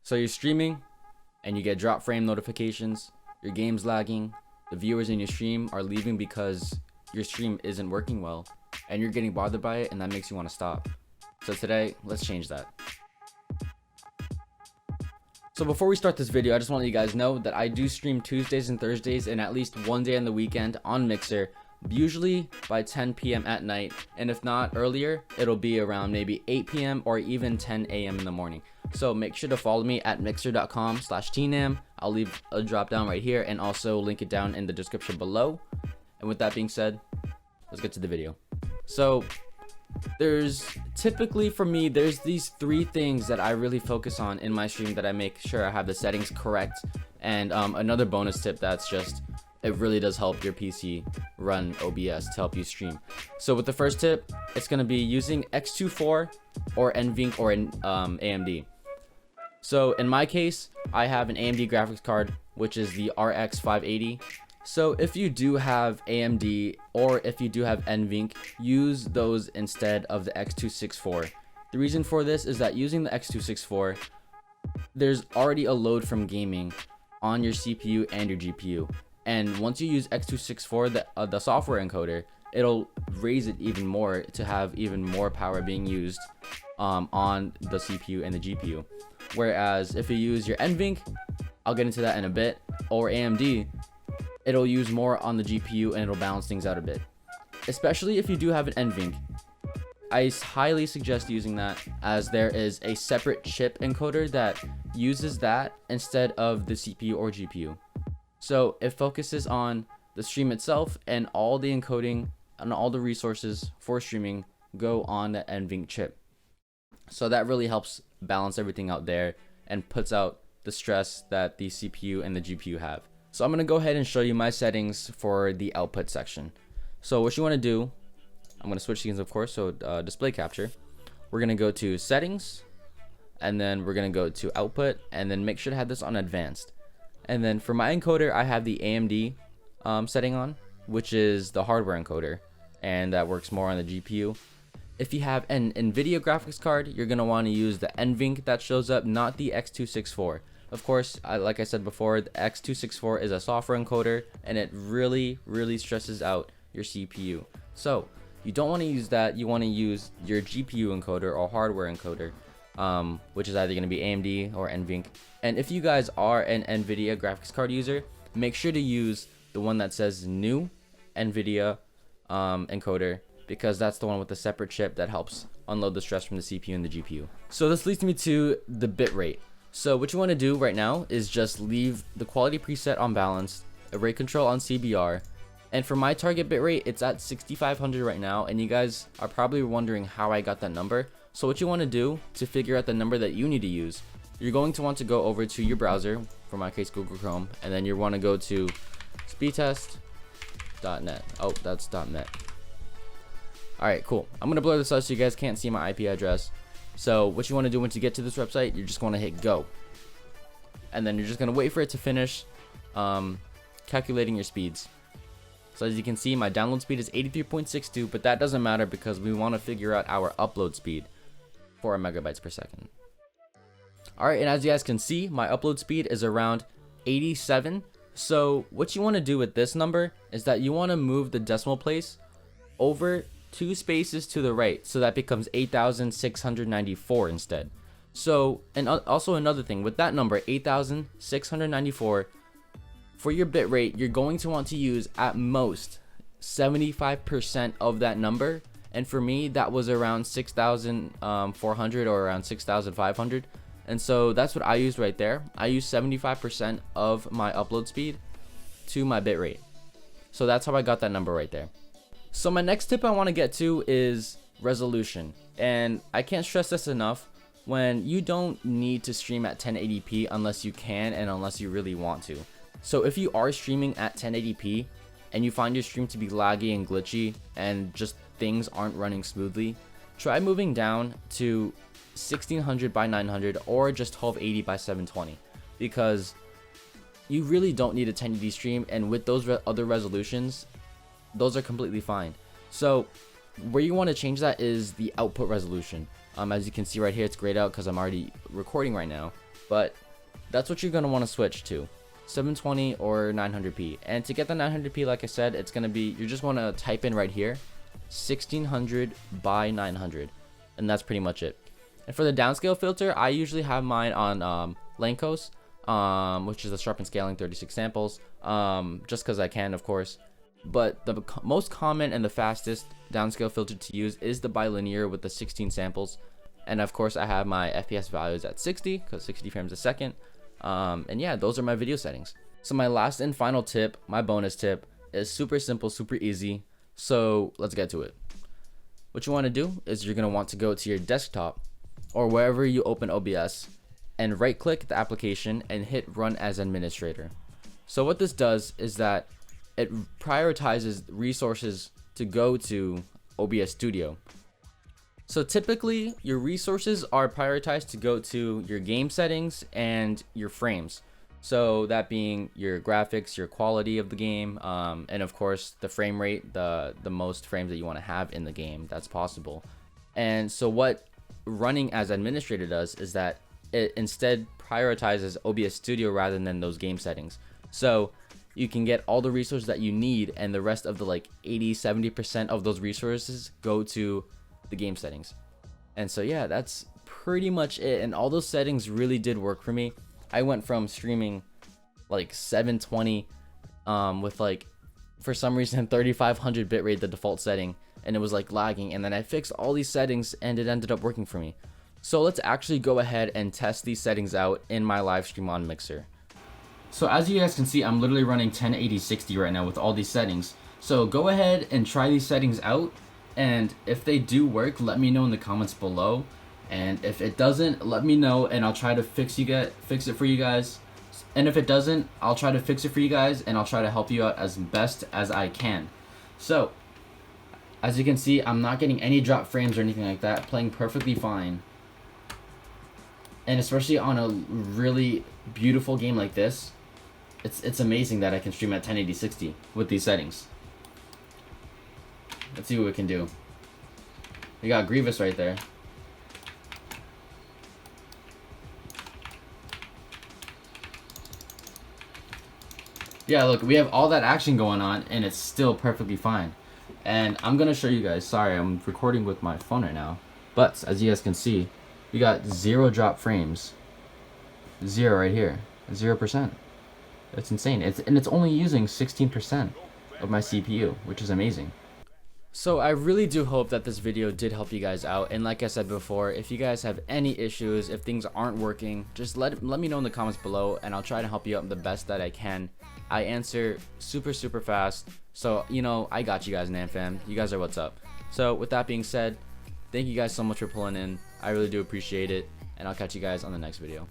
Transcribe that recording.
So you're streaming and you get drop frame notifications, your game's lagging, the viewers in your stream are leaving because your stream isn't working well, and you're getting bothered by it, and that makes you want to stop. So today, let's change that. So before we start this video, I just want to let you guys know that I do stream Tuesdays and Thursdays and at least one day on the weekend on Mixer, usually by 10 p.m. at night, and if not earlier, it'll be around maybe 8 p.m. or even 10 a.m. in the morning. So make sure to follow me at mixer.com/tNam. I'll leave a drop down right here and also link it down in the description below. And with that being said, let's get to the video. So there's typically, for me, there's these three things that I really focus on in my stream that I make sure I have the settings correct. And another bonus tip that's just, it really does help your PC run OBS to help you stream. So with the first tip, it's going to be using x24 or NVENC or AMD. So in my case, I have an AMD graphics card, which is the RX 580. So if you do have AMD or if you do have NVENC, use those instead of the x264. The reason for this is that using the x264, there's already a load from gaming on your CPU and your GPU. And once you use x264, the software encoder, it'll raise it even more to have even more power being used on the CPU and the GPU. Whereas if you use your NVENC, I'll get into that in a bit, or AMD, it'll use more on the GPU and it'll balance things out a bit. Especially if you do have an NVENC, I highly suggest using that, as there is a separate chip encoder that uses that instead of the CPU or GPU. So it focuses on the stream itself, and all the encoding and all the resources for streaming go on the NVENC chip. So that really helps balance everything out there and puts out the stress that the CPU and the GPU have. So I'm going to go ahead and show you my settings for the output section. So what you want to do, I'm going to switch scenes, of course, so display capture. We're going to go to settings, and then we're going to go to output, and then make sure to have this on advanced. And then for my encoder, I have the AMD setting on, which is the hardware encoder, and that works more on the GPU. If you have an NVIDIA graphics card, you're going to want to use the NVENC that shows up, not the x264. Of course, like I said before, the x264 is a software encoder, and it really stresses out your CPU. So you don't want to use that. You want to use your GPU encoder or hardware encoder, which is either going to be AMD or NVENC. And if you guys are an NVIDIA graphics card user, make sure to use the one that says new NVIDIA encoder, because that's the one with the separate chip that helps unload the stress from the CPU and the GPU. So this leads me to the bitrate. So what you want to do right now is just leave the quality preset on balanced, array control on CBR, and for my target bitrate, it's at 6500 right now, and you guys are probably wondering how I got that number. So what you want to do to figure out the number that you need to use, you're going to want to go over to your browser, for my case Google Chrome, and then you want to go to speedtest.net. Oh, that's .net. Alright, cool. I'm going to blur this out so you guys can't see my IP address. So what you want to do once you get to this website, you're just going to hit go. And then you're just going to wait for it to finish calculating your speeds. So as you can see, my download speed is 83.62, but that doesn't matter because we want to figure out our upload speed, 4 megabytes per second. Alright, and as you guys can see, my upload speed is around 87. So what you want to do with this number is that you want to move the decimal place over 2 spaces to the right, so that becomes 8694 instead. So, and also another thing with that number, 8694, for your bitrate, you're going to want to use at most 75% of that number. And for me, that was around 6400 or around 6500. And so that's what I used right there. I used 75% of my upload speed to my bitrate. So that's how I got that number right there. So my next tip I want to get to is resolution. And I can't stress this enough, when you don't need to stream at 1080p unless you can and unless you really want to. So if you are streaming at 1080p and you find your stream to be laggy and glitchy and just things aren't running smoothly, try moving down to 1600 by 900 or just 1280 by 720, because you really don't need a 1080 stream, and with those other resolutions, those are completely fine. So where you want to change that is the output resolution. As you can see right here, it's grayed out because I'm already recording right now, but that's what you're going to want to switch to, 720 or 900p. And to get the 900p, like I said, it's going to be, you just want to type in right here 1600 by 900, and that's pretty much it. And for the downscale filter, I usually have mine on Lankos, which is a sharpen scaling 36 samples, just because I can, of course. But the most common and the fastest downscale filter to use is the bilinear with the 16 samples. And of course, I have my FPS values at 60, because 60 frames a second. And yeah, those are my video settings. So my last and final tip, my bonus tip, is super simple, super easy. So let's get to it. What you want to do is you're going to want to go to your desktop or wherever you open OBS and right click the application and hit run as administrator. So what this does is that it prioritizes resources to go to OBS Studio. So typically your resources are prioritized to go to your game settings and your frames. So that being your graphics, your quality of the game, and of course the frame rate, the most frames that you want to have in the game that's possible. And so what running as administrator does is that it instead prioritizes OBS Studio rather than those game settings. So you can get all the resources that you need, and the rest of the like 80-70% of those resources go to the game settings. And so yeah, that's pretty much it. And all those settings really did work for me. I went from streaming like 720 with like, for some reason, 3500 bitrate, the default setting, and it was like lagging, and then I fixed all these settings and it ended up working for me. So let's actually go ahead and test these settings out in my live stream on Mixer. So as you guys can see, I'm literally running 1080-60 right now with all these settings. So go ahead and try these settings out, and if they do work, let me know in the comments below. And if it doesn't, let me know and I'll try to fix it for you guys. And if it doesn't, I'll try to fix it for you guys, and I'll try to help you out as best as I can. So as you can see, I'm not getting any drop frames or anything like that, playing perfectly fine. And especially on a really beautiful game like this, it's amazing that I can stream at 1080-60 with these settings. Let's see what we can do. We got Grievous right there. Yeah, look, we have all that action going on and it's still perfectly fine. And I'm gonna show you guys, sorry, I'm recording with my phone right now, but as you guys can see, we got 0 drop frames. 0 right here, 0%. It's insane. It's only using 16% of my CPU, which is amazing. So I really do hope that this video did help you guys out, and like I said before, if you guys have any issues, if things aren't working, just let me know in the comments below, and I'll try to help you out the best that I can. I answer super fast, so you know, I got you guys, Nam fam. You guys are what's up. So with that being said, thank you guys so much for pulling in. I really do appreciate it, and I'll catch you guys on the next video.